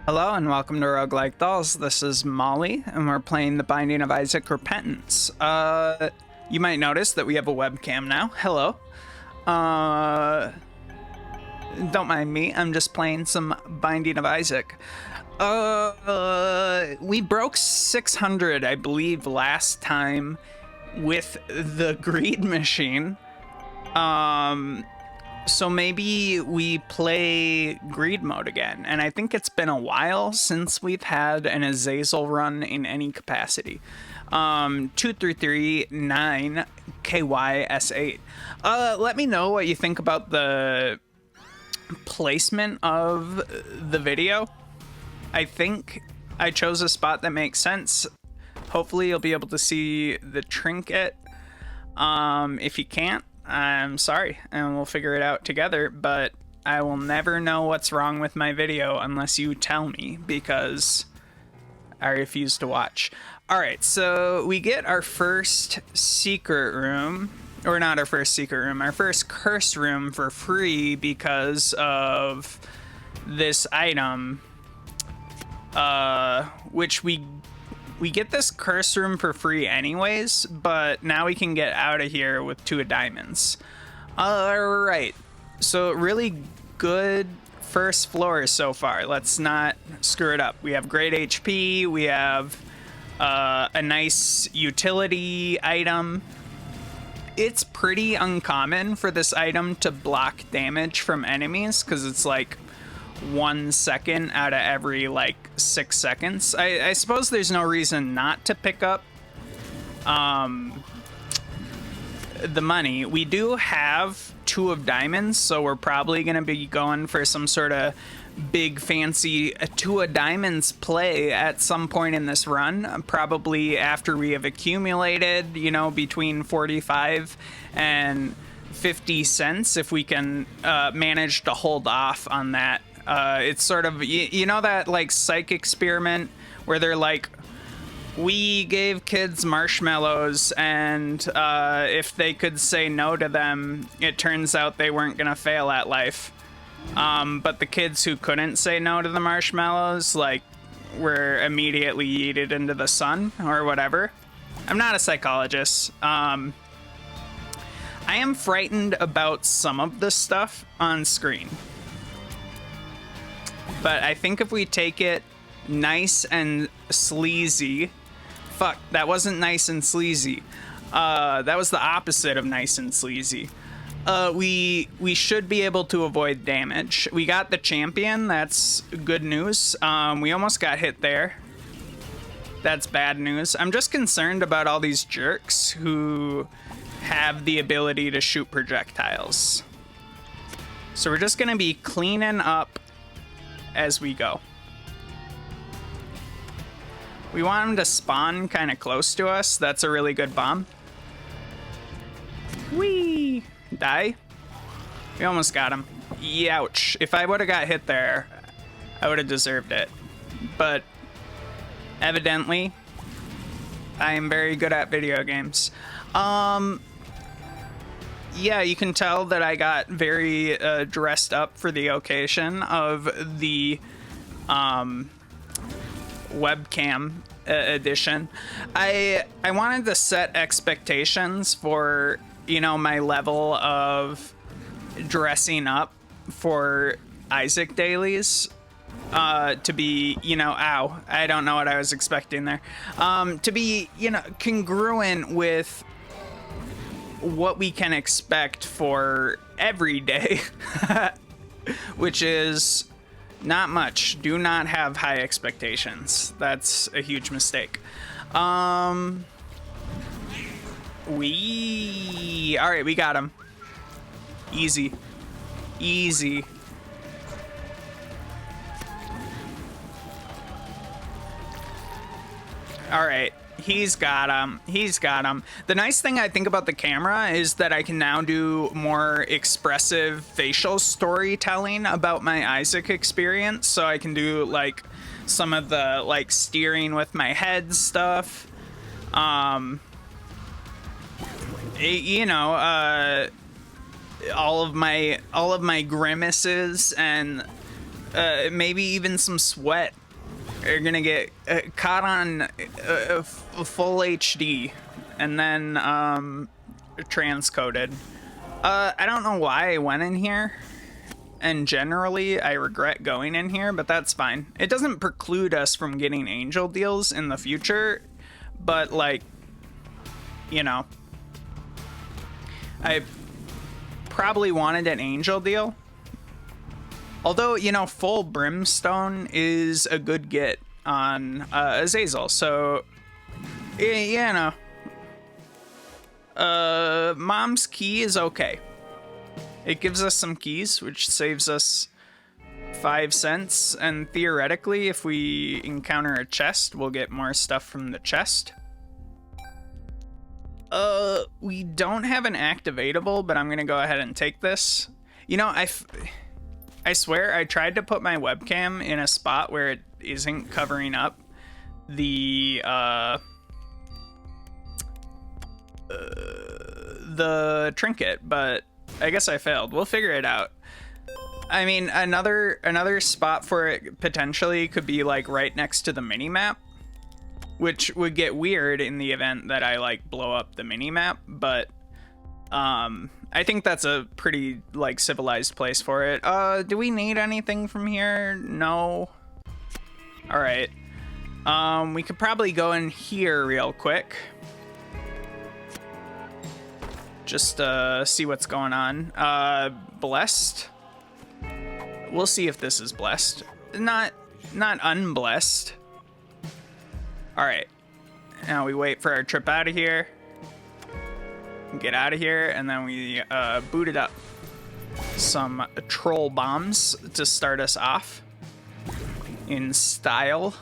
Hello and welcome to Roguelike Dolls. This is Molly, and we're playing The Binding of Isaac Repentance. You might notice that we have a webcam now. Hello. Don't mind me, I'm just playing some Binding of Isaac. We broke 600, I believe, last time with the greed machine. So maybe we play greed mode again, and I think it's been a while since we've had an Azazel run in any capacity. 2339 KYS8. Let me know what you think about the placement of the video. I think I chose a spot that makes sense. Hopefully you'll be able to see the trinket. If you can't, I'm sorry, and we'll figure it out together, but I will never know what's wrong with my video unless you tell me, because I refuse to watch. Alright, so we get our first secret room, or not our first secret room, our first curse room for free because of this item, which we get this curse room for free anyways, but now we can get out of here with 2 diamonds. Alright, so really good first floor so far. Let's not screw it up. We have great HP, we have a nice utility item. It's pretty uncommon for this item to block damage from enemies, because it's like 1 second out of every like 6 seconds. I suppose there's no reason not to pick up the money. We do have 2 of diamonds, so we're probably gonna be going for some sort of big fancy 2 of diamonds play at some point in this run, probably after we have accumulated, you know, between 45 and 50 cents, if we can manage to hold off on that. It's sort of, you know, that like psych experiment where they're like, we gave kids marshmallows, and if they could say no to them, it turns out they weren't gonna fail at life. But the kids who couldn't say no to the marshmallows, like, were immediately yeeted into the sun or whatever. I'm not a psychologist. I am frightened about some of the stuff on screen. But I think if we take it nice and sleazy... Fuck, that wasn't nice and sleazy. That was the opposite of nice and sleazy. We should be able to avoid damage. We got the champion, that's good news. We almost got hit there. That's bad news. I'm just concerned about all these jerks who have the ability to shoot projectiles. So we're just gonna be cleaning up as we go. We want him to spawn kind of close to us. That's a really good bomb. Whee! Die? We almost got him. Youch. If I would have got hit there, I would have deserved it. But evidently, I am very good at video games. Yeah, you can tell that I got very dressed up for the occasion of the webcam edition. I wanted to set expectations for, you know, my level of dressing up for Isaac dailies to be, you know, ow, I don't know what I was expecting there. To be, you know, congruent with what we can expect for every day, which is not much. Do not have high expectations. That's a huge mistake. Alright, we got him. Easy. Easy. Alright, he's got him. He's got him. The nice thing I think about the camera is that I can now do more expressive facial storytelling about my Isaac experience. So I can do like some of the like steering with my head stuff. You know, all of my grimaces and maybe even some sweat are gonna get caught on full HD and then transcoded. I don't know why I went in here, and generally I regret going in here, but that's fine. It doesn't preclude us from getting angel deals in the future, but like, you know, I probably wanted an angel deal. Although, you know, full brimstone is a good get on Azazel, so, you know, Mom's key is okay. It gives us some keys, which saves us 5 cents, and theoretically, if we encounter a chest, we'll get more stuff from the chest. We don't have an activatable, but I'm gonna go ahead and take this. You know, I swear I tried to put my webcam in a spot where it isn't covering up the trinket, but I guess I failed. We'll figure it out. I mean, another spot for it potentially could be like right next to the mini-map, which would get weird in the event that I like blow up the mini-map, but I think that's a pretty like civilized place for it. Do we need anything from here? No. All right. We could probably go in here real quick. Just see what's going on. Blessed. We'll see if this is blessed. Not unblessed. All right. Now we wait for our trip out of here. Get out of here, and then we boot it up. Some troll bombs to start us off in style.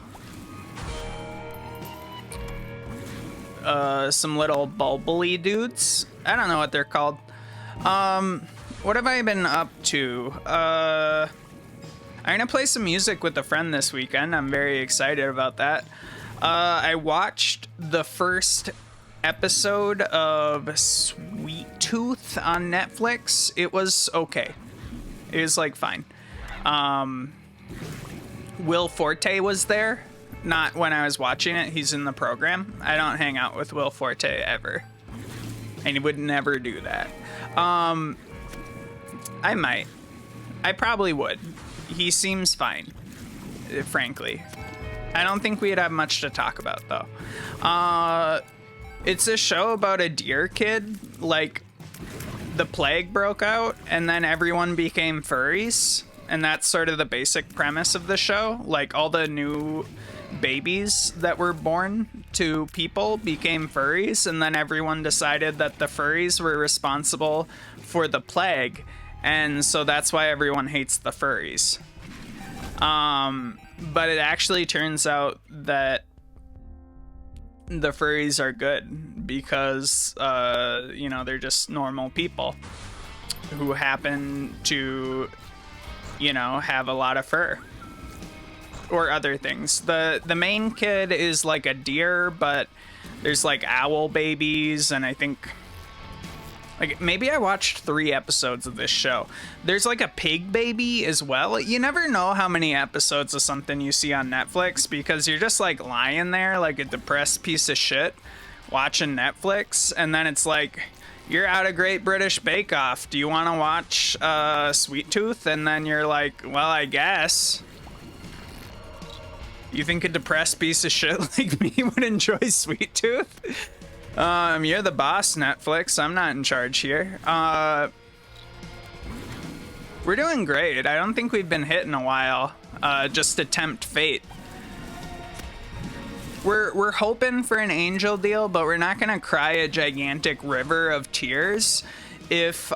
Some little bubbly dudes. I don't know what they're called. What have I been up to? I'm gonna play some music with a friend this weekend. I'm very excited about that. I watched the first episode of Sweet Tooth on Netflix. It was okay. It was like fine. Will Forte was there. Not when I was watching it. He's in the program. I don't hang out with Will Forte ever. And he would never do that. I might. I probably would. He seems fine, frankly. I don't think we'd have much to talk about, though. It's a show about a deer kid. Like, the plague broke out, and then everyone became furries. And that's sort of the basic premise of the show. Like, all the new babies that were born to people became furries, and then everyone decided that the furries were responsible for the plague, and so that's why everyone hates the furries. But it actually turns out that the furries are good because, you know, they're just normal people who happen to, you know, have a lot of fur. Or other things. The main kid is like a deer, but there's like owl babies, and I think like maybe I watched 3 episodes of this show. There's like a pig baby as well. You never know how many episodes of something you see on Netflix because you're just like lying there like a depressed piece of shit watching Netflix, and then it's like, you're out of Great British Bake Off. Do you want to watch Sweet Tooth? And then you're like, well, I guess. You think a depressed piece of shit like me would enjoy Sweet Tooth? You're the boss, Netflix. I'm not in charge here. We're doing great. I don't think we've been hit in a while. Just to tempt fate. We're hoping for an angel deal, but we're not gonna cry a gigantic river of tears if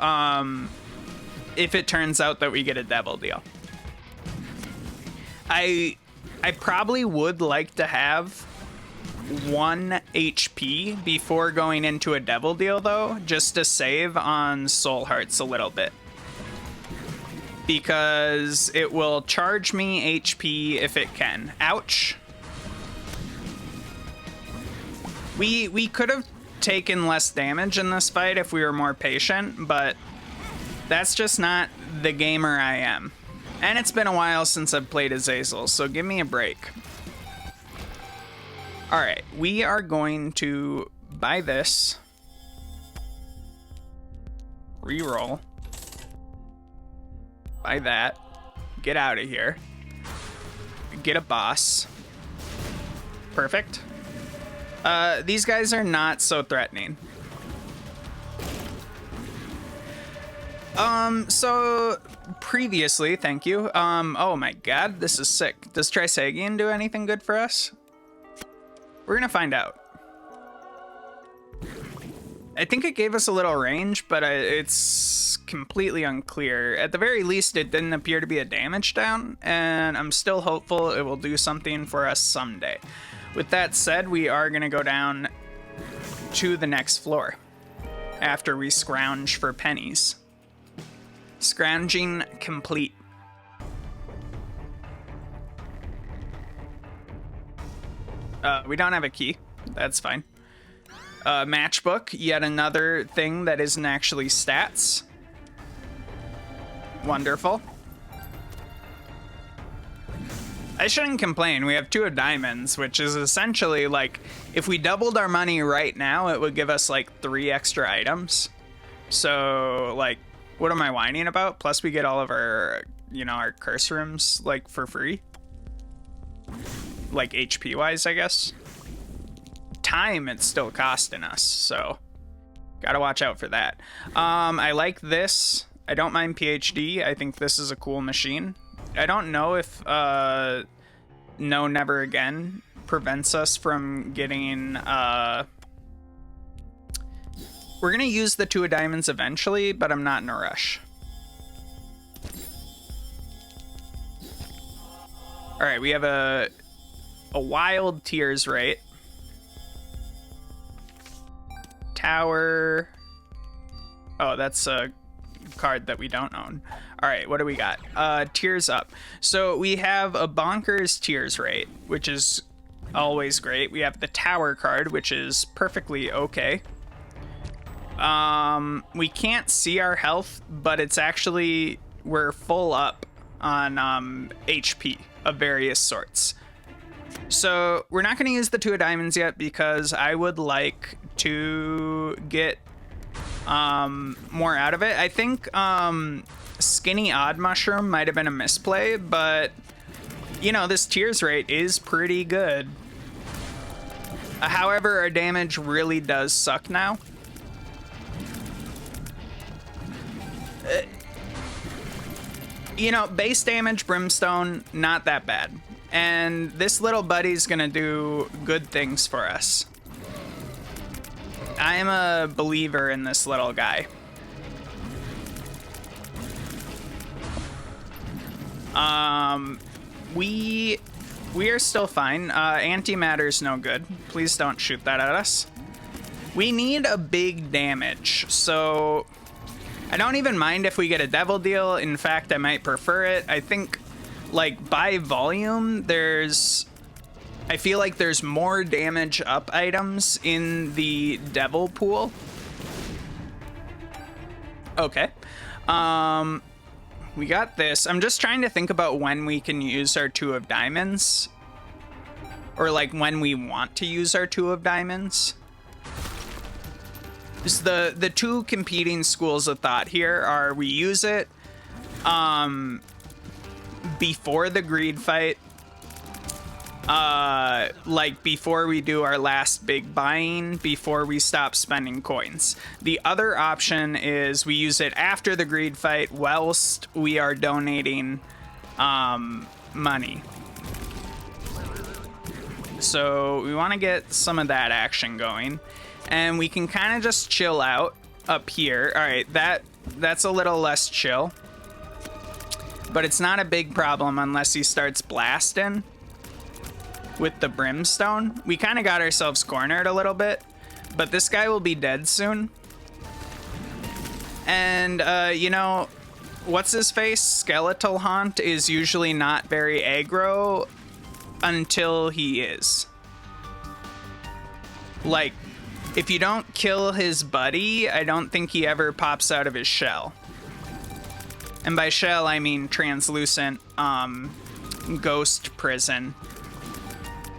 it turns out that we get a devil deal. I probably would like to have 1 HP before going into a devil deal, though, just to save on soul hearts a little bit. Because it will charge me HP if it can. Ouch. We could have taken less damage in this fight if we were more patient, but that's just not the gamer I am. And it's been a while since I've played Azazel, so give me a break. Alright, we are going to buy this. Reroll. Buy that. Get out of here. Get a boss. Perfect. These guys are not so threatening. So previously, thank you. Oh my god, this is sick. Does Trisagion do anything good for us? We're gonna find out. I think it gave us a little range, but it's completely unclear. At the very least, it didn't appear to be a damage down, and I'm still hopeful it will do something for us someday. With that said, we are gonna go down to the next floor after we scrounge for pennies. Scrounging complete. We don't have a key. That's fine. Matchbook, yet another thing that isn't actually stats. Wonderful. I shouldn't complain. We have 2 of diamonds, which is essentially like, if we doubled our money right now, it would give us like 3 extra items. So like, what am I whining about? Plus we get all of our, you know, our curse rooms like for free. Like HP wise, I guess. Time it's still costing us, so gotta watch out for that. I like this. I don't mind PhD. I think this is a cool machine. I don't know if No Never Again prevents us from getting we're gonna use the 2 of diamonds eventually, but I'm not in a rush. All right, we have a wild tears rate. Tower. Oh, that's a card that we don't own. All right, what do we got? Tears up. So we have a bonkers tears rate, which is always great. We have the tower card, which is perfectly okay. We can't see our health, but it's actually, we're full up on HP of various sorts. So we're not going to use the 2 of diamonds yet because I would like to get more out of it. I think Skinny Odd Mushroom might have been a misplay, but you know, this tears rate is pretty good. However, our damage really does suck now. You know, base damage, Brimstone, not that bad. And this little buddy's gonna do good things for us. I am a believer in this little guy. We are still fine. Antimatter's no good. Please don't shoot that at us. We need a big damage, so I don't even mind if we get a devil deal. In fact, I might prefer it. I think, like, by volume, I feel like there's more damage up items in the devil pool. Okay. We got this. I'm just trying to think about when we can use our 2 of diamonds. Or, like, when we want to use our 2 of diamonds. The 2 competing schools of thought here are we use it before the greed fight, like before we do our last big buying, before we stop spending coins. The other option is we use it after the greed fight whilst we are donating money. So we want to get some of that action going. And we can kind of just chill out up here. All right, that's a little less chill. But it's not a big problem unless he starts blasting with the brimstone. We kind of got ourselves cornered a little bit, but this guy will be dead soon. And, you know, what's his face? Skeletal Haunt is usually not very aggro until he is. Like, if you don't kill his buddy, I don't think he ever pops out of his shell. And by shell, I mean translucent ghost prison.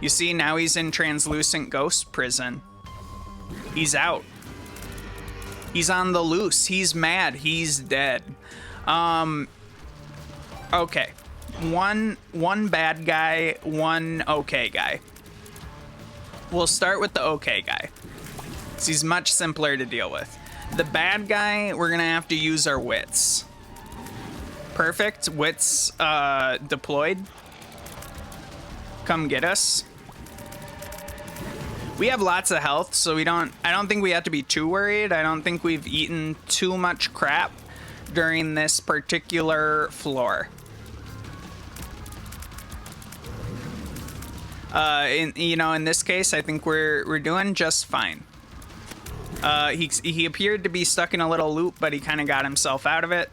You see, now he's in translucent ghost prison. He's out. He's on the loose. He's mad. He's dead. Okay. One bad guy, one okay guy. We'll start with the okay guy. He's much simpler to deal with. The bad guy, we're gonna have to use our wits. Perfect. Wits deployed. Come get us. We have lots of health, so I don't think we have to be too worried. I don't think we've eaten too much crap during this particular floor. In this case, I think we're doing just fine. He appeared to be stuck in a little loop, but he kind of got himself out of it.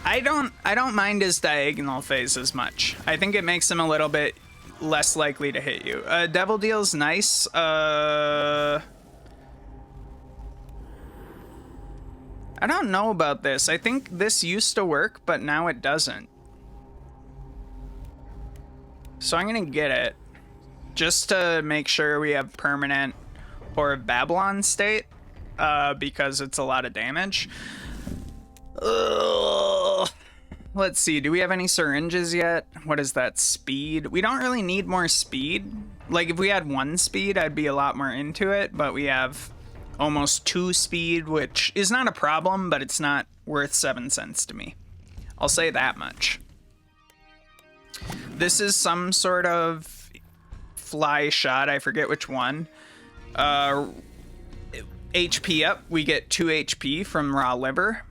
I don't mind his diagonal phase as much. I think it makes him a little bit less likely to hit you. Devil Deal's nice. I don't know about this. I think this used to work, but now it doesn't. So I'm gonna get it just to make sure we have permanent or Babylon state, because it's a lot of damage. Ugh. Let's see, do we have any syringes yet? What is that, speed? We don't really need more speed. Like, if we had 1 speed, I'd be a lot more into it, but we have almost 2 speed, which is not a problem, but it's not worth 7 cents to me. I'll say that much. This is some sort of fly shot, I forget which one. HP up, we get 2 HP from raw liver.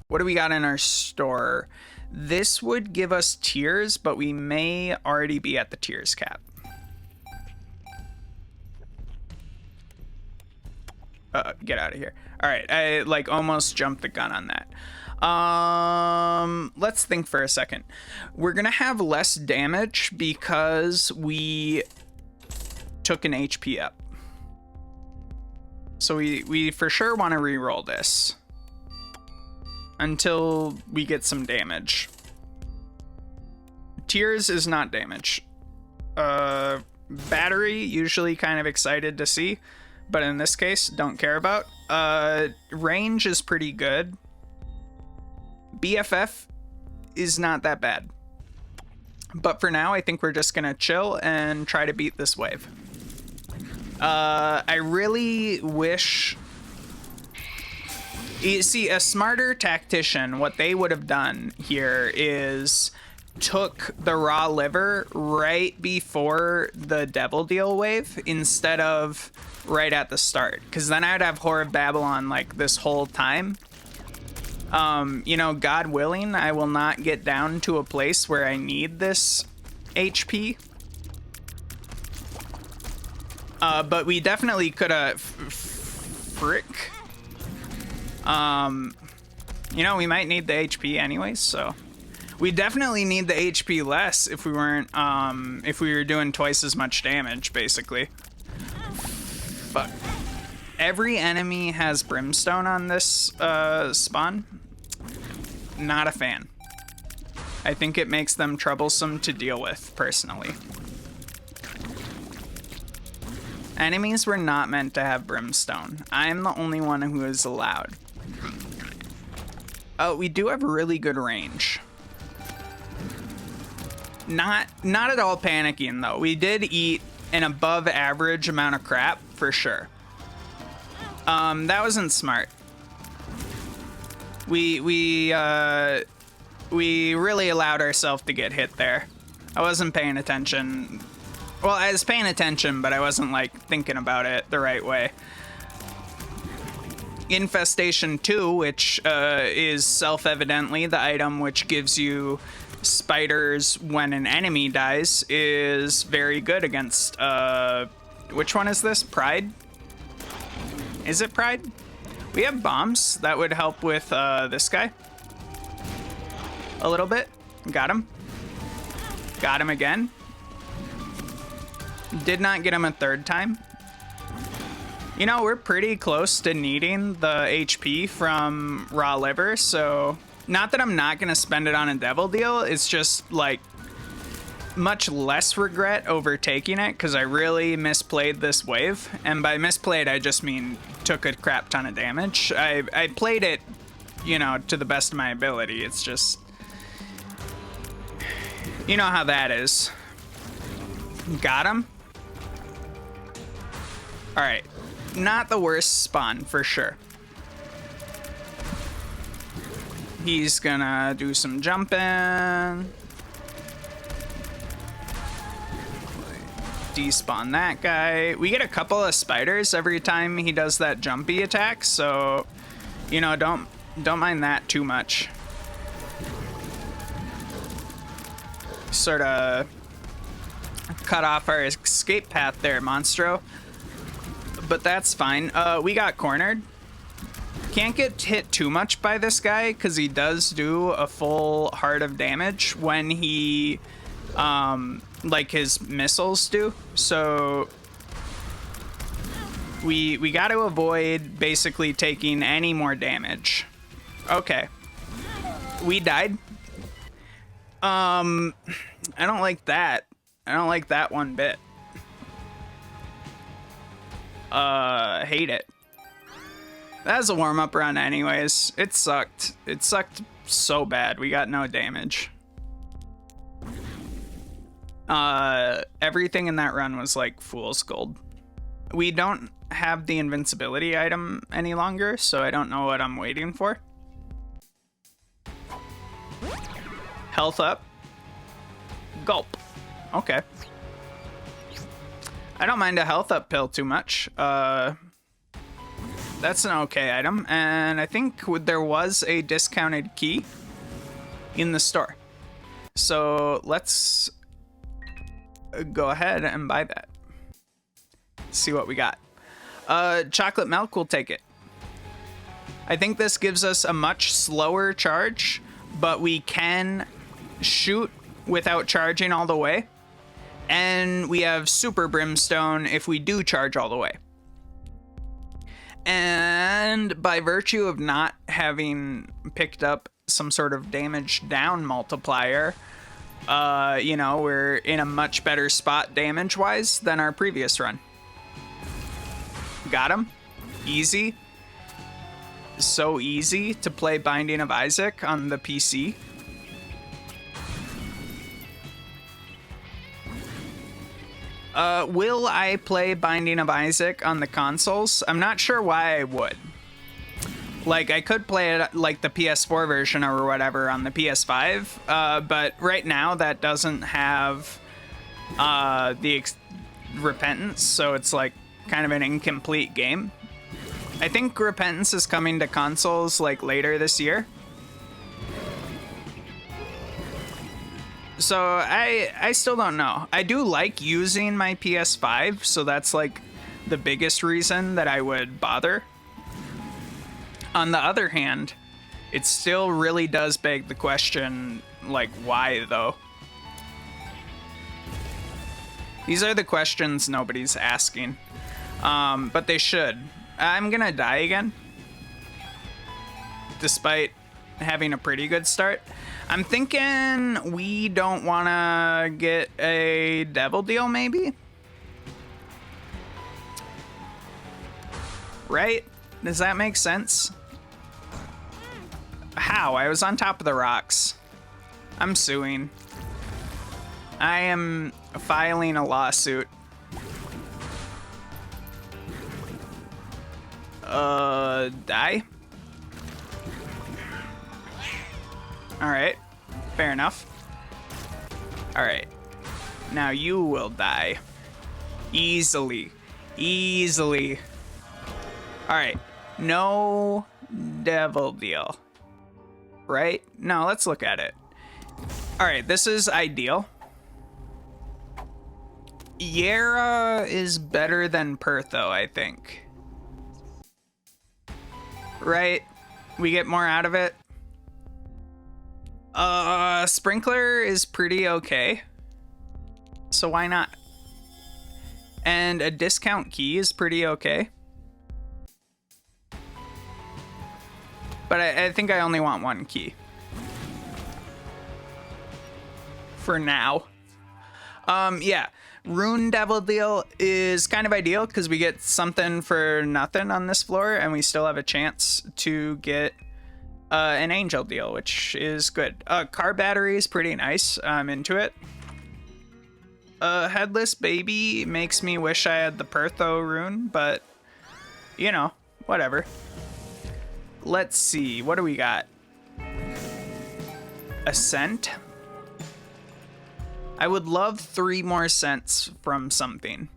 What do we got in our store? This would give us tears, but we may already be at the tears cap. Get out of here. All right, I like almost jumped the gun on that. Let's think for a second. We're gonna have less damage because we took an HP up. So we for sure want to re-roll this until we get some damage. Tears is not damage. Battery, usually kind of excited to see, but in this case, don't care about. Range is pretty good. BFF is not that bad. But for now, I think we're just gonna chill and try to beat this wave. I really wish... You see, a smarter tactician, what they would have done here is took the raw liver right before the Devil Deal wave instead of right at the start. Because then I'd have Whore of Babylon like this whole time. God willing, I will not get down to a place where I need this HP. But we definitely could have... Frick. We might need the HP anyways, so... We definitely need the HP less if we weren't, if we were doing twice as much damage, basically. Fuck. Every enemy has brimstone on this, spawn. Not a fan. I think it makes them troublesome to deal with, personally. Enemies were not meant to have brimstone. I am the only one who is allowed. Oh, we do have really good range. Not at all panicking, though. We did eat an above average amount of crap, for sure. That wasn't smart. We really allowed ourselves to get hit there. I wasn't paying attention. Well, I was paying attention, but I wasn't, thinking about it the right way. Infestation 2, which is self-evidently the item which gives you spiders when an enemy dies, is very good against... which one is this? Pride? Is it Pride? We have bombs. That would help with this guy. A little bit. Got him. Got him again. Did not get him a third time. You know, we're pretty close to needing the HP from raw liver, so not that I'm not gonna spend it on a devil deal, it's just like much less regret over taking it because I really misplayed this wave. And by misplayed, I just mean took a crap ton of damage. I played it, you know, to the best of my ability. It's just, you know how that is. Got him. All right, not the worst spawn for sure. He's gonna do some jumping. Despawn that guy. We get a couple of spiders every time he does that jumpy attack, so you know, don't mind that too much. Sort of cut off our escape path there, Monstro. But that's fine. We got cornered. Can't get hit too much by this guy because he does do a full heart of damage when he like his missiles do. So we got to avoid basically taking any more damage. Okay. We died. I don't like that. I don't like that one bit. Hate it. That was a warm-up run anyways. It sucked. It sucked so bad. We got no damage. Everything in that run was like fool's gold. We don't have the invincibility item any longer, so I don't know what I'm waiting for. Health up. Gulp. Okay. I don't mind a health up pill too much. That's an okay item, and I think there was a discounted key in the store. So let's go ahead and buy that. See what we got. Chocolate milk, we'll take it. I think this gives us a much slower charge, but we can shoot without charging all the way. And we have super brimstone if we do charge all the way. And by virtue of not having picked up some sort of damage down multiplier, you know, we're in a much better spot damage-wise than our previous run. Got him. Easy. So easy to play Binding of Isaac on the PC. Will I play Binding of Isaac on the consoles? I'm not sure why I would. Like, I could play it like the PS4 version or whatever on the PS5, but right now that doesn't have Repentance, so it's like kind of an incomplete game. I think Repentance is coming to consoles like later this year. So I still don't know. I do like using my PS5, so that's like the biggest reason that I would bother. On the other hand, it still really does beg the question, like, why though? These are the questions nobody's asking, but they should. I'm gonna die again, despite having a pretty good start. I'm thinking we don't want to get a devil deal, maybe? Right? Does that make sense? How? I was on top of the rocks. I'm suing. I am filing a lawsuit. Die? Alright. Fair enough. Alright. Now you will die. Easily. Easily. Alright. No devil deal. Right? No, let's look at it. Alright, this is ideal. Yera is better than Pertho, I think. Right? We get more out of it. Sprinkler is pretty okay. So why not? And a discount key is pretty okay. But I think I only want one key. For now. Yeah. Rune Devil Deal is kind of ideal because we get something for nothing on this floor, and we still have a chance to get an Angel Deal, which is good. Car Battery is pretty nice. I'm into it. Headless Baby makes me wish I had the Pertho rune, but, you know, whatever. Let's see. What do we got? Ascent. I would love 3 more cents from something.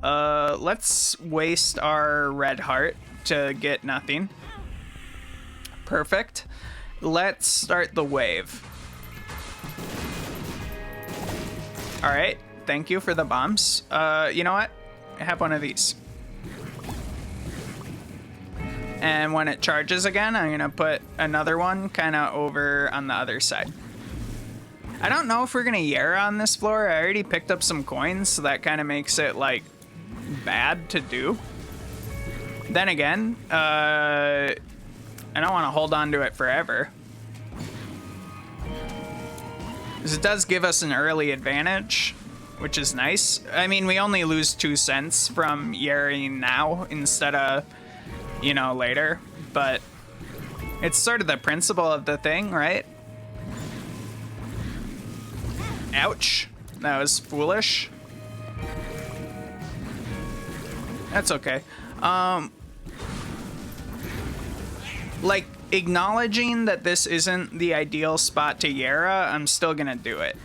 Let's waste our red heart to get nothing. Perfect. Let's start the wave. All right. Thank you for the bombs. You know what? I have one of these. And when it charges again, I'm gonna put another one kind of over on the other side. I don't know if we're gonna Yera on this floor. I already picked up some coins, so that kind of makes it like bad to do. Then again, I don't want to hold on to it forever. Because it does give us an early advantage, which is nice. I mean, we only lose 2 cents from Yering now instead of, you know, later. But it's sort of the principle of the thing, right? Ouch. That was foolish. That's okay. Like, acknowledging that this isn't the ideal spot to Yera, I'm still gonna do it.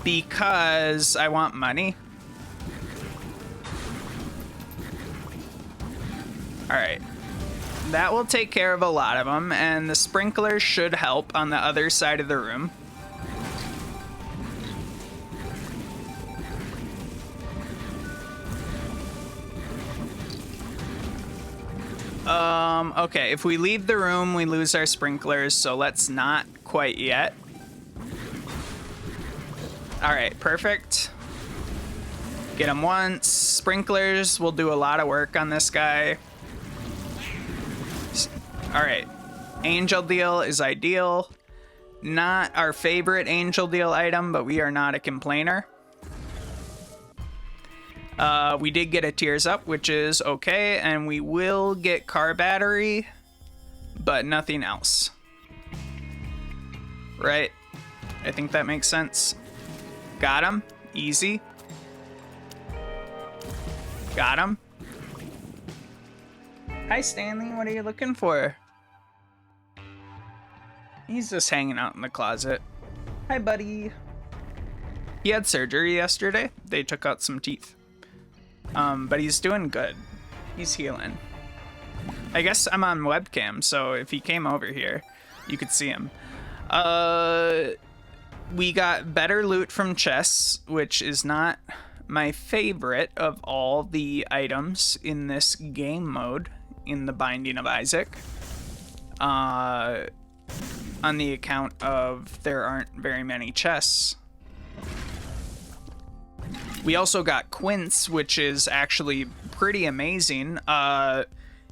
Because I want money. Alright. That will take care of a lot of them, and the sprinklers should help on the other side of the room. Okay, if we leave the room, we lose our sprinklers, so let's not quite yet. Alright, perfect. Get them once. Sprinklers will do a lot of work on this guy. Alright, Angel Deal is ideal. Not our favorite Angel Deal item, but we are not a complainer. We did get a Tears Up, which is okay, and we will get Car Battery, but nothing else. Right? I think that makes sense. Got him. Easy. Got him. Hi, Stanley. What are you looking for? He's just hanging out in the closet. Hi, buddy. He had surgery yesterday. They took out some teeth. But he's doing good. He's healing. I guess I'm on webcam, so if he came over here, you could see him. We got better loot from chests, which is not my favorite of all the items in this game mode in the Binding of Isaac. On the account of there aren't very many chests. We also got Quince, which is actually pretty amazing.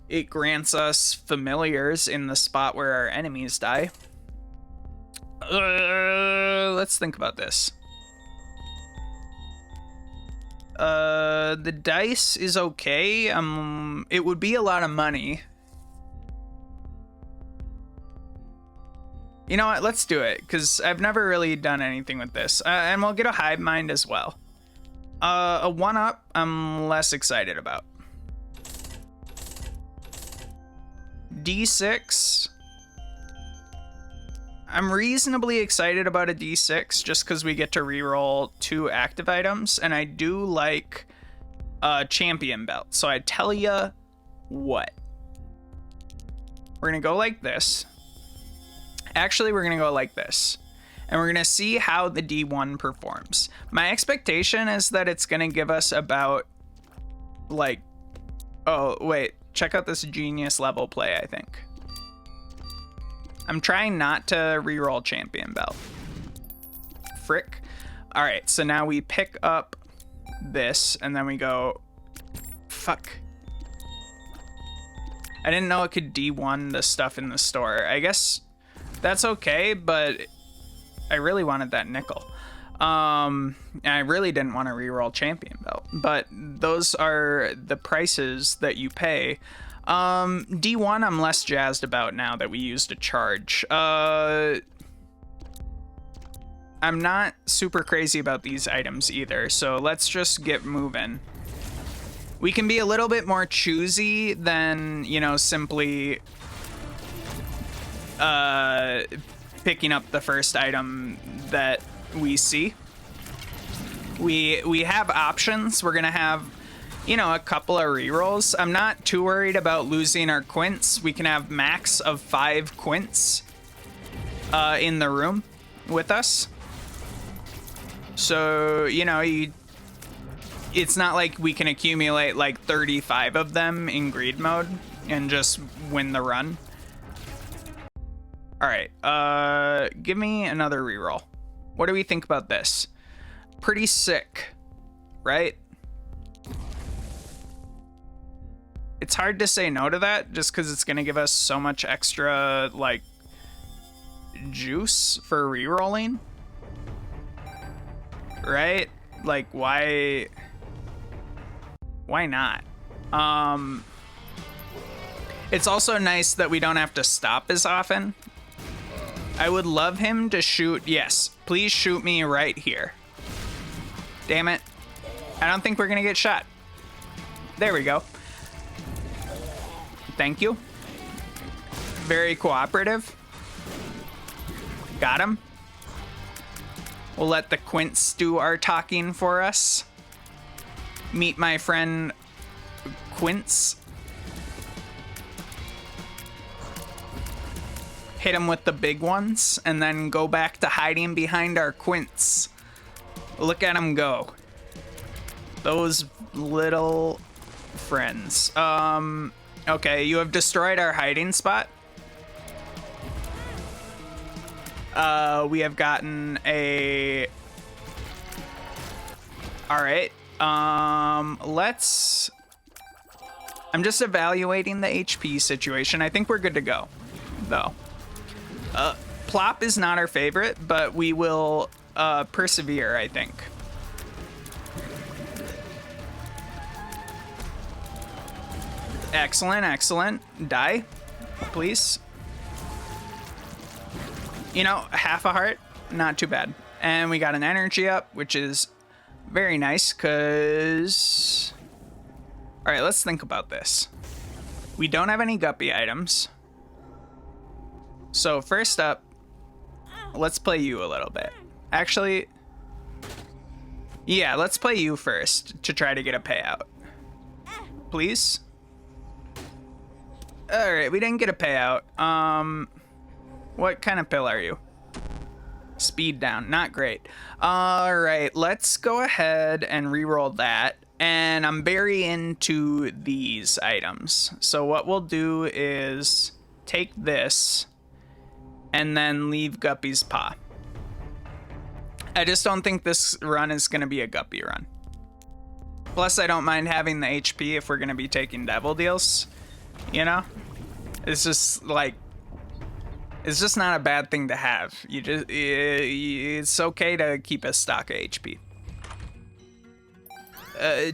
It grants us familiars in the spot where our enemies die. Let's think about this. The dice is okay. It would be a lot of money. You know what? Let's do it, because I've never really done anything with this. And we'll get a Hive Mind as well. A 1-up, I'm less excited about. D6. I'm reasonably excited about a D6 just because we get to reroll 2 active items, and I do like a champion belt. So I tell you what. We're going to go like this. Actually, we're going to go like this. And we're going to see how the D1 performs. My expectation is that it's going to give us about, like... Oh, wait. Check out this genius level play, I think. I'm trying not to reroll champion belt. Frick. Alright, so now we pick up this, and then we go... Fuck. I didn't know it could D1 the stuff in the store. I guess that's okay, but I really wanted that nickel. And I really didn't want to reroll champion belt, but those are the prices that you pay. D1 I'm less jazzed about now that we used a charge. I'm not super crazy about these items either, so let's just get moving. We can be a little bit more choosy than, you know, simply picking up the first item that we see. We have options. We're gonna have, you know, a couple of rerolls. I'm not too worried about losing our quints. We can have max of 5 quints in the room with us. So, you know, it's not like we can accumulate like 35 of them in greed mode and just win the run. All right, give me another reroll. What do we think about this? Pretty sick, right? It's hard to say no to that just because it's going to give us so much extra, like, juice for rerolling. Right? Like, why not? It's also nice that we don't have to stop as often. I would love him to shoot. Yes, please shoot me right here. Damn it. I don't think we're gonna get shot. There we go. Thank you. Very cooperative. Got him. We'll let the quints do our talking for us. Meet my friend Quints. Hit him with the big ones, and then go back to hiding behind our quints. Look at him go. Those little friends. Okay, you have destroyed our hiding spot. We have gotten a... Alright. Let's... I'm just evaluating the HP situation. I think we're good to go, though. Plop is not our favorite, but we will persevere, I think. Excellent, excellent. Die, please. You know, half a heart, not too bad. And we got an energy up, which is very nice, because... All right, let's think about this. We don't have any guppy items. So first up, let's play you a little bit. Actually, yeah, let's play you first to try to get a payout. Please? All right, we didn't get a payout. What kind of pill are you? Speed down, not great. All right, let's go ahead and re-roll that. And I'm very into these items. So what we'll do is take this and then leave Guppy's Paw. I just don't think this run is going to be a Guppy run. Plus, I don't mind having the HP if we're going to be taking Devil Deals. You know? It's just like... It's just not a bad thing to have. You just... It's okay to keep a stock of HP.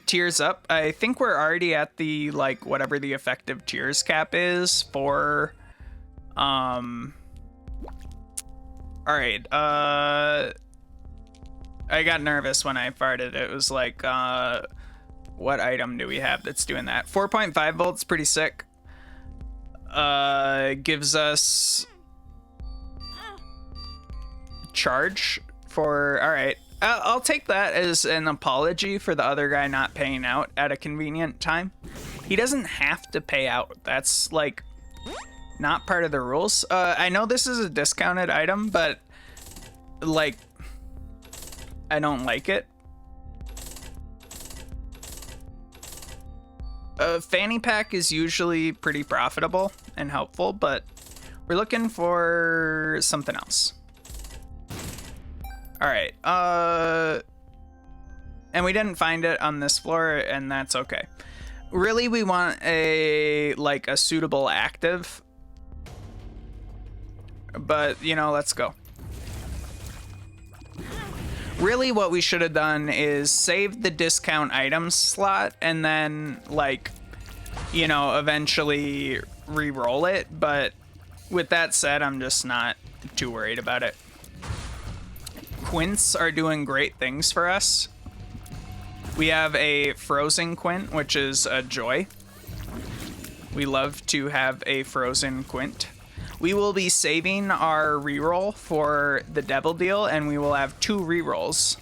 Tears up. I think we're already at the, like, whatever the effective tears cap is for... Alright, I got nervous when I farted. It was like, what item do we have that's doing that? 4.5 volts, pretty sick. Gives us charge for, alright. I'll take that as an apology for the other guy not paying out at a convenient time. He doesn't have to pay out. That's, like, not part of the rules. I know this is a discounted item, but, like, I don't like it. Fanny pack is usually pretty profitable and helpful, but we're looking for something else. All right, and we didn't find it on this floor, and that's okay. Really, we want a suitable active. But, you know, let's go. Really, what we should have done is save the discount items slot and then, like, you know, eventually re-roll it. But with that said, I'm just not too worried about it. Quints are doing great things for us. We have a frozen quint, which is a joy. We love to have a frozen quint. We will be saving our reroll for the devil deal, and we will have 2 rerolls.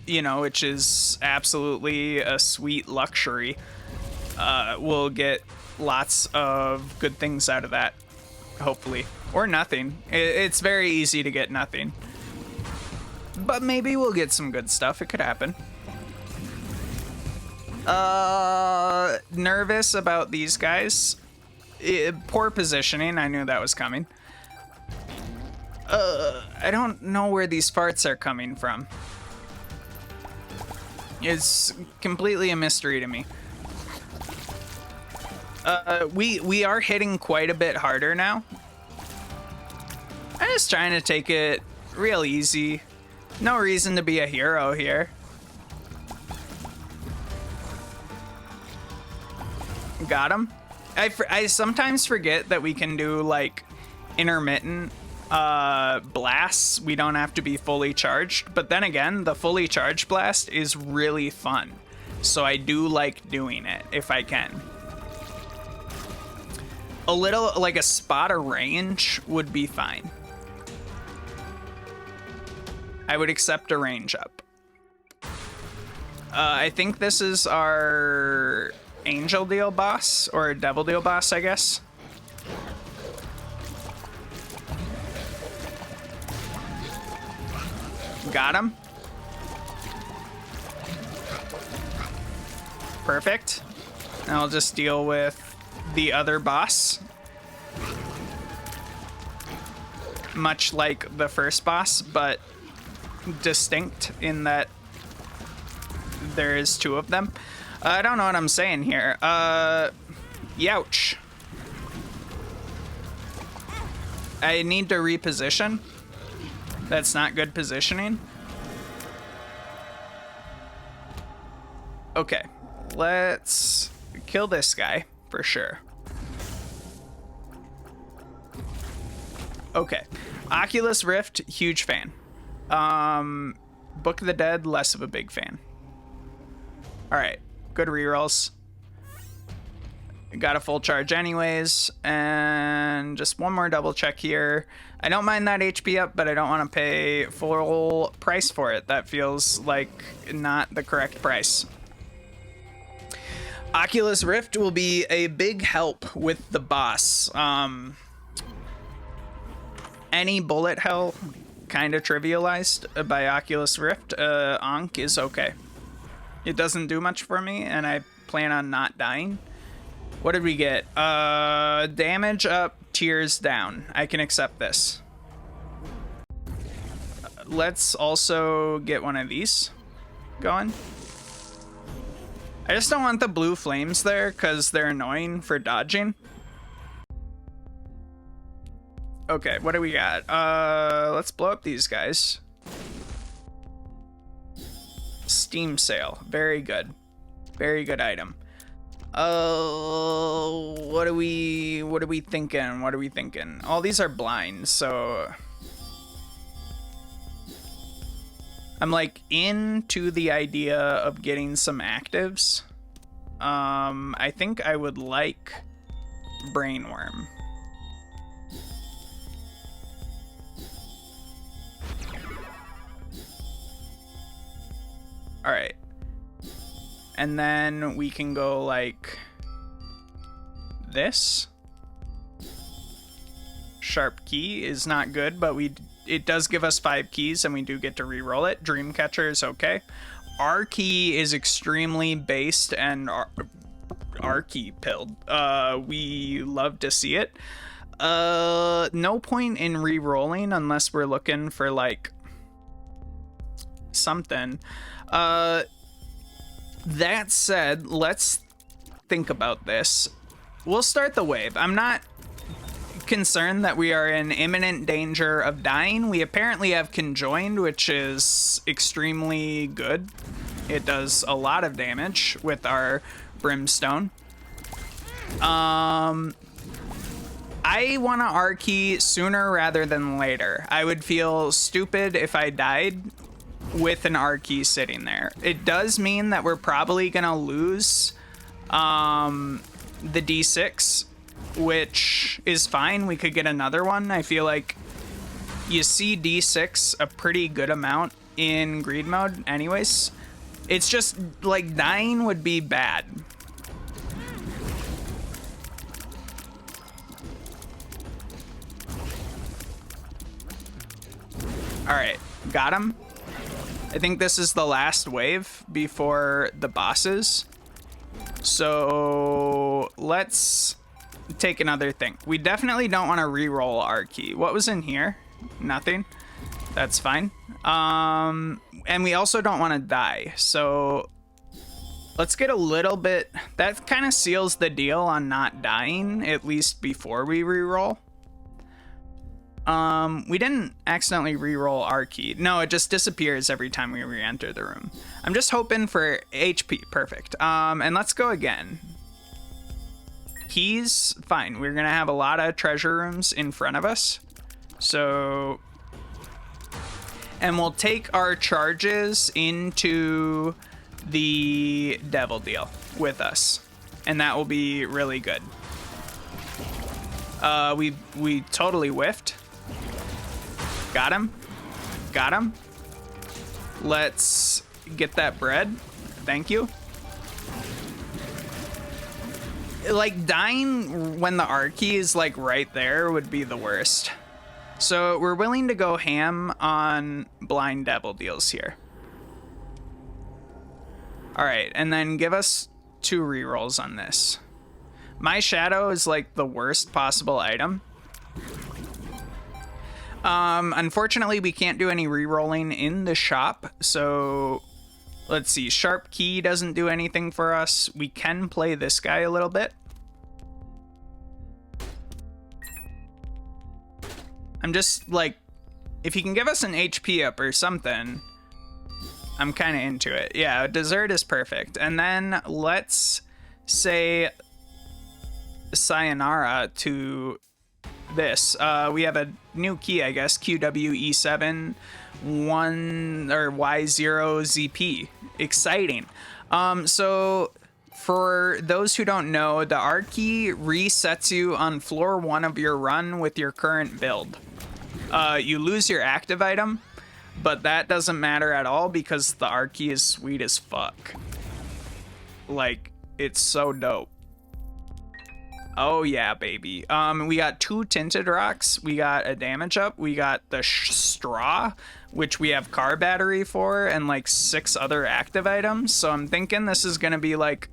You know, which is absolutely a sweet luxury. We'll get lots of good things out of that, hopefully. Or nothing. It's very easy to get nothing. But maybe we'll get some good stuff. It could happen. Nervous about these guys. Poor positioning. I knew that was coming. I don't know where these farts are coming from. It's completely a mystery to me. We are hitting quite a bit harder now. I'm just trying to take it real easy. No reason to be a hero here. Got him. I sometimes forget that we can do like intermittent blasts. We don't have to be fully charged, but then again, the fully charged blast is really fun, so I do like doing it if I can. A little, like a spot of range would be fine. I would accept a range up. I think this is our angel deal boss, or devil deal boss, I guess. Got him. Perfect. Now I'll just deal with the other boss. Much like the first boss, but distinct in that there is 2 of them. I don't know what I'm saying here. Youch. I need to reposition. That's not good positioning. Okay, let's kill this guy for sure. Okay, Oculus Rift, huge fan. Book of the Dead, less of a big fan. All right, good rerolls. Got a full charge anyways, and just one more double check here. I don't mind that HP up, but I don't want to pay full price for it. That feels like not the correct price. Oculus Rift will be a big help with the boss. Any bullet hell kind of trivialized by Oculus Rift. Ankh is okay. It doesn't do much for me, and I plan on not dying. What did we get? Damage up, tears down. I can accept this. Let's also get one of these going. I just don't want the blue flames there because they're annoying for dodging. Okay, what do we got? Let's blow up these guys. Steam sale. Very good. Very good item. What are we thinking? What are we thinking? All these are blind, so I'm like into the idea of getting some actives. I think I would like Brainworm. All right. And then we can go like this. Sharp key is not good, but it does give us 5 keys and we do get to re-roll it. Dreamcatcher is okay. R key is extremely based and R key pilled. We love to see it. No point in re-rolling unless we're looking for like something. That said, let's think about this. We'll start the wave. I'm not concerned that we are in imminent danger of dying. We apparently have Conjoined, which is extremely good. It does a lot of damage with our Brimstone. I want to R-key sooner rather than later. I would feel stupid if I died with an R-key sitting there. It does mean that we're probably going to lose the D6, which is fine. We could get another one. I feel like you see D6 a pretty good amount in greed mode anyways. It's just like dying would be bad. All right, got him. I think this is the last wave before the bosses. So let's take another thing. We definitely don't want to re-roll our key. What was in here? Nothing. That's fine. And we also don't want to die. So let's get a little bit. That kind of seals the deal on not dying, at least before we re-roll. We didn't accidentally re-roll our key. No, it just disappears every time we re-enter the room. I'm just hoping for HP. Perfect. And let's go again. Keys, fine. We're gonna have a lot of treasure rooms in front of us. So, and we'll take our charges into the Devil Deal with us. And that will be really good. We totally whiffed. Got him. Got him. Let's get that bread. Thank you. Like, dying when the R key is, like, right there would be the worst. So we're willing to go ham on blind devil deals here. Alright, and then give us 2 rerolls on this. My shadow is, like, the worst possible item. Unfortunately, we can't do any re-rolling in the shop, so let's see. Sharp Key doesn't do anything for us. We can play this guy a little bit. I'm just, like, if he can give us an HP up or something, I'm kind of into it. Yeah, dessert is perfect. And then let's say sayonara to this. We have a new key, I guess, QWE7 1 or Y0ZP. Exciting. So for those who don't know, the R key resets you on floor 1 of your run with your current build. You lose your active item, but that doesn't matter at all because the R key is sweet as fuck. Like, it's so dope. Oh yeah, baby. We got 2 tinted rocks. We got a damage up. We got the straw, which we have car battery for, and like 6 other active items. So I'm thinking this is gonna be like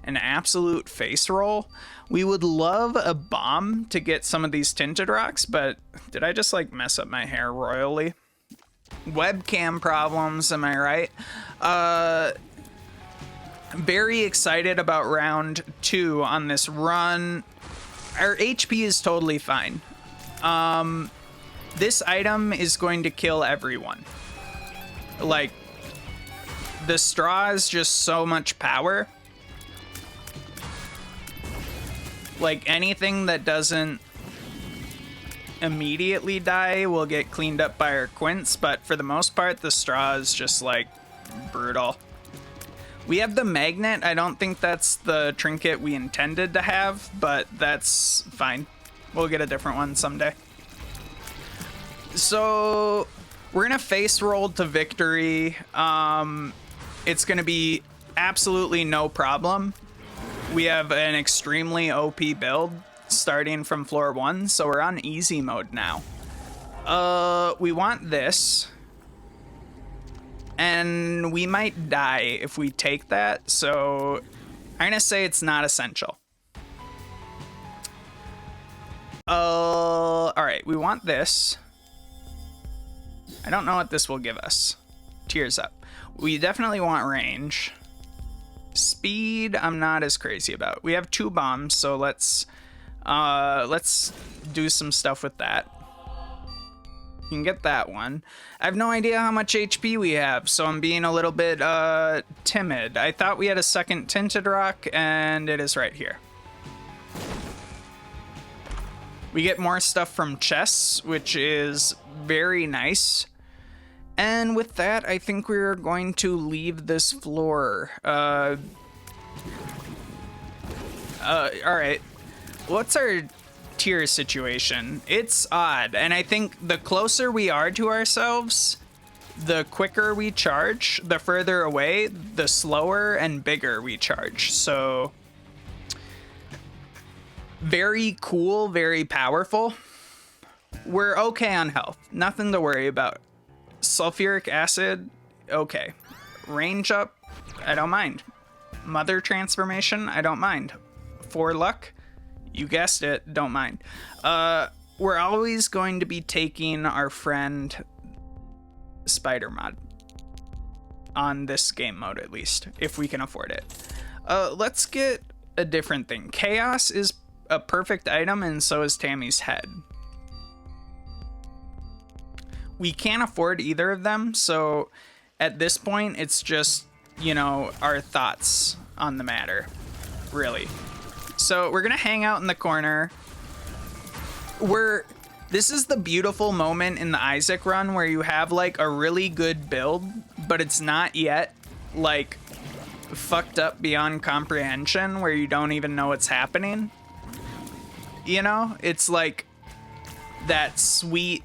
an absolute face roll. We would love a bomb to get some of these tinted rocks, but did I just like mess up my hair royally? Webcam problems, am I right? Very excited about round 2 on this run. Our HP is totally fine. This item is going to kill everyone. Like, the straw is just so much power. Like, anything that doesn't immediately die will get cleaned up by our quints, but for the most part, the straw is just, like, brutal. We have the magnet. I don't think that's the trinket we intended to have, but that's fine. We'll get a different one someday. So we're gonna face roll to victory. It's gonna be absolutely no problem. We have an extremely OP build starting from floor 1, so we're on easy mode now. We want this. And we might die if we take that, so I'm gonna say it's not essential. Alright, we want this. I don't know what this will give us. Tears up. We definitely want range. speed, I'm not as crazy about. We have 2 bombs, so let's do some stuff with that. You can get that one. I have no idea how much HP we have, so I'm being a little bit timid. I thought we had a second tinted rock, and it is right here. We get more stuff from chests, which is very nice. And with that, I think we're going to leave this floor. All right. What's our tier situation? It's odd, and I think the closer we are to ourselves, the quicker we charge. The further away, the slower and bigger we charge. So very cool, very powerful. We're okay on health. Nothing to worry about. Sulfuric acid, okay. Range up, I don't mind. Mother transformation, I don't mind. 4 luck, you guessed it, don't mind. We're always going to be taking our friend Spider Mod on this game mode, at least, if we can afford it. Let's get a different thing. Chaos is a perfect item, and so is Tammy's head. We can't afford either of them, so at this point, it's just, you know, our thoughts on the matter, really. So we're gonna hang out in the corner. This is the beautiful moment in the Isaac run where you have like a really good build, but it's not yet like fucked up beyond comprehension where you don't even know what's happening. You know, it's like that sweet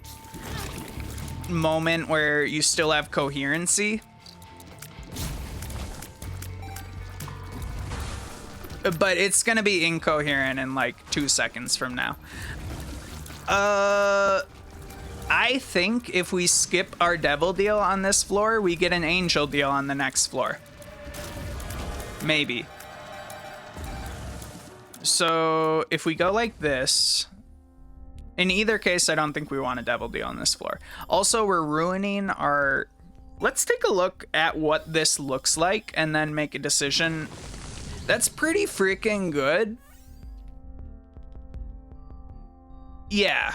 moment where you still have coherency. But it's gonna be incoherent in like 2 seconds from now. I think if we skip our devil deal on this floor, we get an angel deal on the next floor. Maybe. So if we go like this, in either case, I don't think we want a devil deal on this floor. Also, we're ruining our... Let's take a look at what this looks like and then make a decision. That's pretty freaking good. Yeah.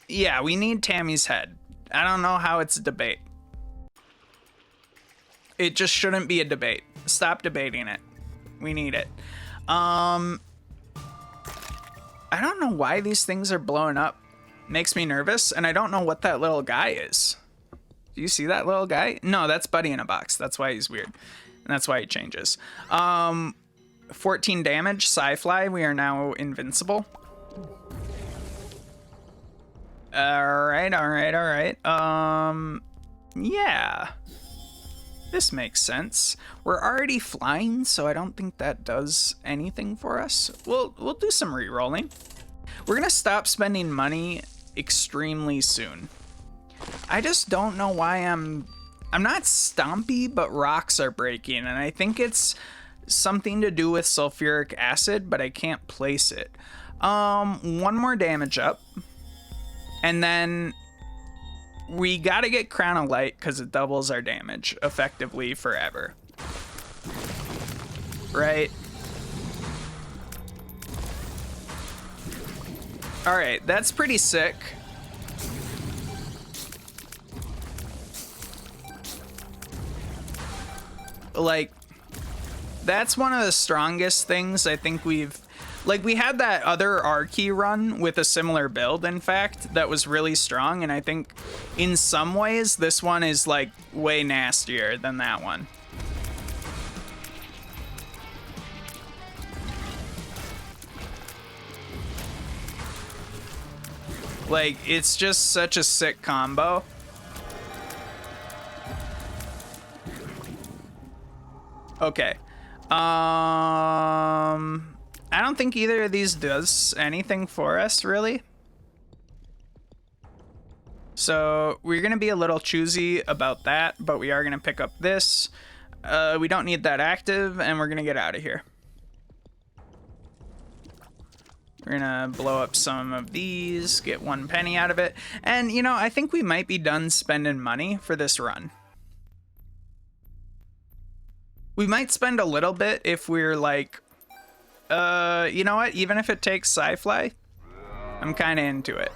Yeah, we need Tammy's head. I don't know how it's a debate. It just shouldn't be a debate. Stop debating it. We need it. I don't know why these things are blowing up. Makes me nervous, and I don't know what that little guy is. Do you see that little guy? No, that's Buddy in a box. That's why he's weird. And that's why he changes. 14 damage, Psyfly. We are now invincible. Alright. Yeah. This makes sense. We're already flying, so I don't think that does anything for us. We'll do some re-rolling. We're gonna stop spending money extremely soon. I just don't know why I'm not stompy, but rocks are breaking, and I think it's something to do with sulfuric acid, but I can't place it. 1 more damage up, and then we gotta get Crown of Light because it doubles our damage effectively forever. Right? Alright, that's pretty sick. Like, that's one of the strongest things I think we've... Like, we had that other R-Key run with a similar build, in fact, that was really strong, and I think in some ways this one is, like, way nastier than that one. Like, it's just such a sick combo. Okay. I don't think either of these does anything for us, really. So we're going to be a little choosy about that, but we are going to pick up this. We don't need that active, and we're going to get out of here. We're going to blow up some of these, get 1 penny out of it. And, you know, I think we might be done spending money for this run. We might spend a little bit if we're like, you know what? Even if it takes Sci-Fly, I'm kind of into it.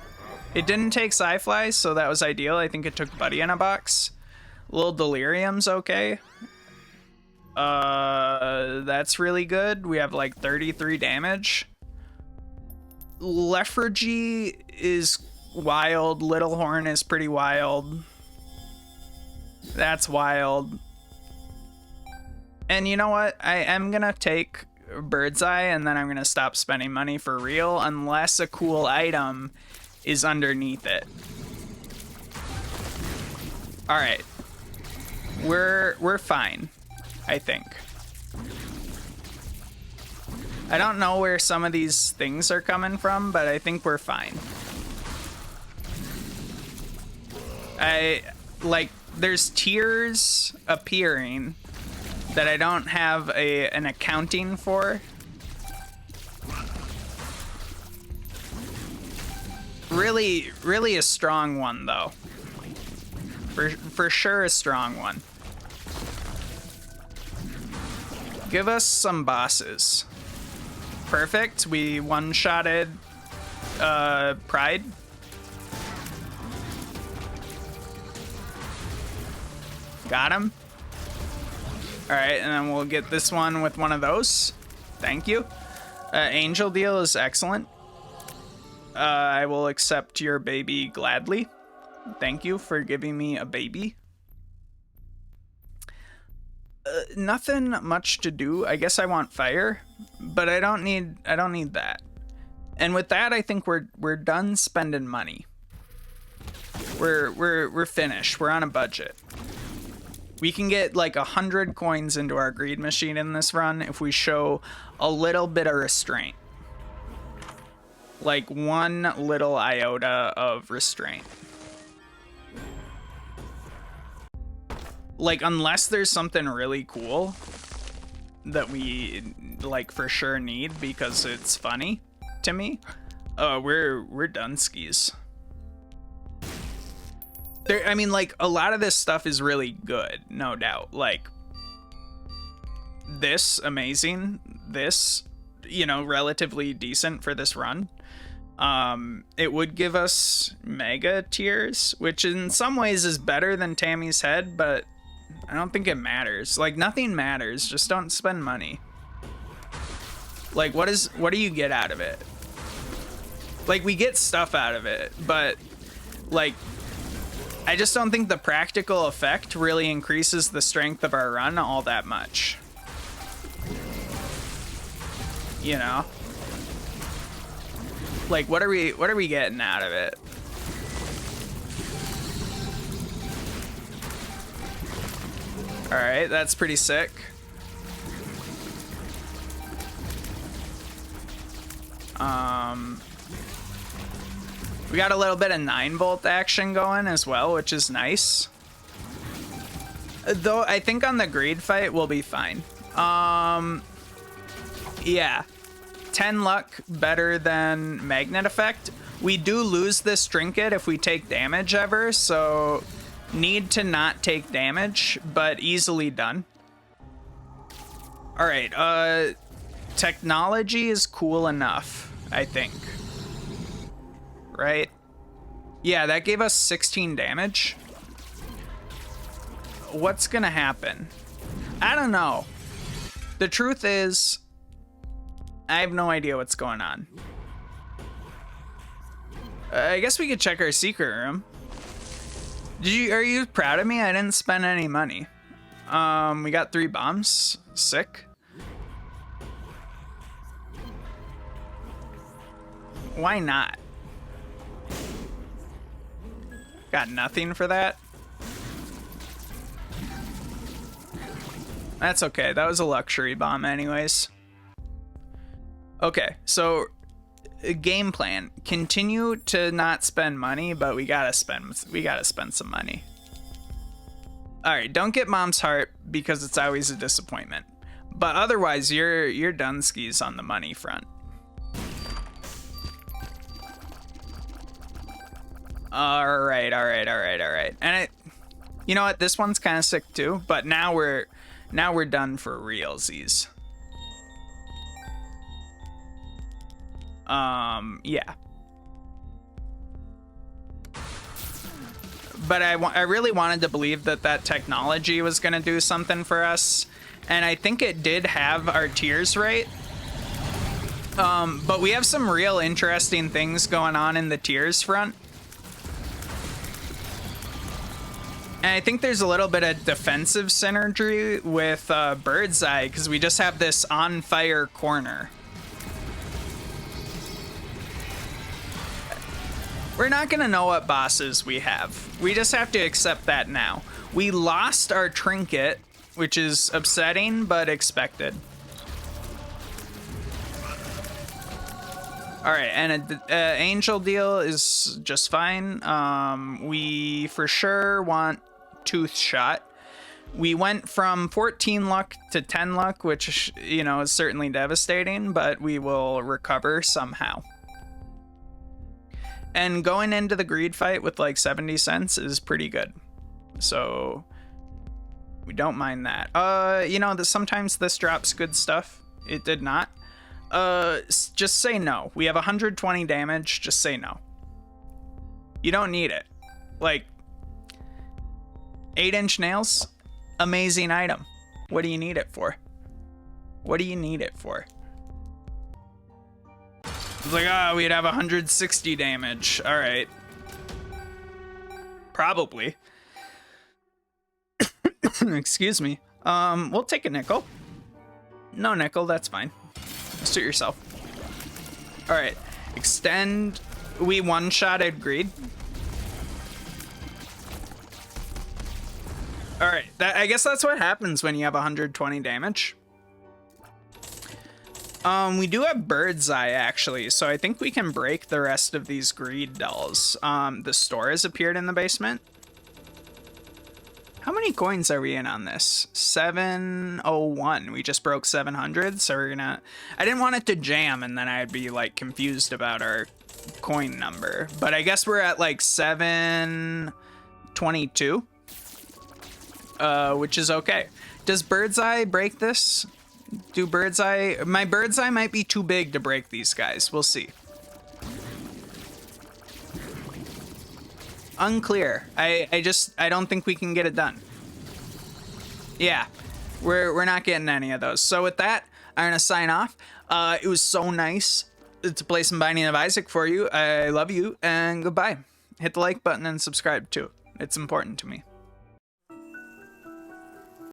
It didn't take Sci-Fly, so that was ideal. I think it took Buddy in a Box. Little Delirium's okay. That's really good. We have like 33 damage. Lethargy is wild. Little Horn is pretty wild. That's wild. And you know what? I am gonna take Bird's Eye, and then I'm gonna stop spending money for real unless a cool item is underneath it. All right, we're fine, I think. I don't know where some of these things are coming from, but I think we're fine. There's tiers appearing that I don't have an accounting for. Really a strong one though. For sure a strong one. Give us some bosses. Perfect. We one-shotted Pride. Got him. All right, and then we'll get this one with one of those. Thank you. Angel Deal is excellent. I will accept your baby gladly. Thank you for giving me a baby. Nothing much to do. I guess I want fire, but I don't need that. And with that, I think we're done spending money. We're finished. We're on a budget. We can get like 100 coins into our greed machine in this run if we show a little bit of restraint. Like one little iota of restraint. Like, unless there's something really cool that we like for sure need because it's funny to me, we're done skis. I mean, like, a lot of this stuff is really good, no doubt. Like, this, amazing. This, you know, relatively decent for this run. It would give us mega tiers, which in some ways is better than Tammy's Head, but I don't think it matters. Like, nothing matters. Just don't spend money. Like, what do you get out of it? Like, we get stuff out of it, but, like, I just don't think the practical effect really increases the strength of our run all that much. You know? Like, what are we getting out of it? All right, that's pretty sick. We got a little bit of 9-volt action going as well, which is nice. Though I think on the greed fight we'll be fine. Yeah. 10 luck better than magnet effect. We do lose this trinket if we take damage ever, so need to not take damage, but easily done. All right, technology is cool enough, I think. Right? Yeah, that gave us 16 damage. What's gonna happen? I don't know. The truth is, I have no idea what's going on. I guess we could check our secret room. Are you proud of me? I didn't spend any money. We got 3 bombs. Sick. Why not? Got nothing for that? That's okay. That was a luxury bomb anyways. Okay, so game plan. Continue to not spend money, but we gotta spend some money. Alright, don't get Mom's Heart because it's always a disappointment. But otherwise you're done skis on the money front. Alright. And you know what? This one's kinda sick too, but now we're Now we're done for realsies. Yeah. But I really wanted to believe that that technology was going to do something for us. And I think it did have our tiers right. But we have some real interesting things going on in the tiers front. And I think there's a little bit of defensive synergy with Bird's Eye, because we just have this on fire corner. We're not going to know what bosses we have. We just have to accept that now. We lost our trinket, which is upsetting, but expected. All right, and an angel deal is just fine. We for sure want tooth shot. We went from 14 luck to 10 luck, which, you know, is certainly devastating, but we will recover somehow. And going into the greed fight with like 70 cents is pretty good. So we don't mind that. You know, sometimes this drops good stuff. It did not. Just say no. We have 120 damage. Just say no. You don't need it. Like, 8-inch nails, amazing item. What do you need it for? What do you need it for? It's like, ah, we'd have 160 damage. All right. Probably. Excuse me. We'll take a nickel. No nickel, that's fine. Suit yourself. All right. Extend. We one-shotted greed. All right. I guess that's what happens when you have 120 damage. We do have Bird's Eye, actually, so I think we can break the rest of these greed dolls. The store has appeared in the basement. How many coins are we in on this? 701. We just broke 700, so we're gonna... I didn't want it to jam, and then I'd be, like, confused about our coin number. But I guess we're at, like, 722. Which is okay. Does Bird's Eye break this? Do Bird's Eye... My Bird's Eye might be too big to break these guys. We'll see. Unclear. I don't think we can get it done. Yeah. We're not getting any of those. So with that, I'm going to sign off. It was so nice to play some Binding of Isaac for you. I love you, and goodbye. Hit the like button and subscribe too. It's important to me.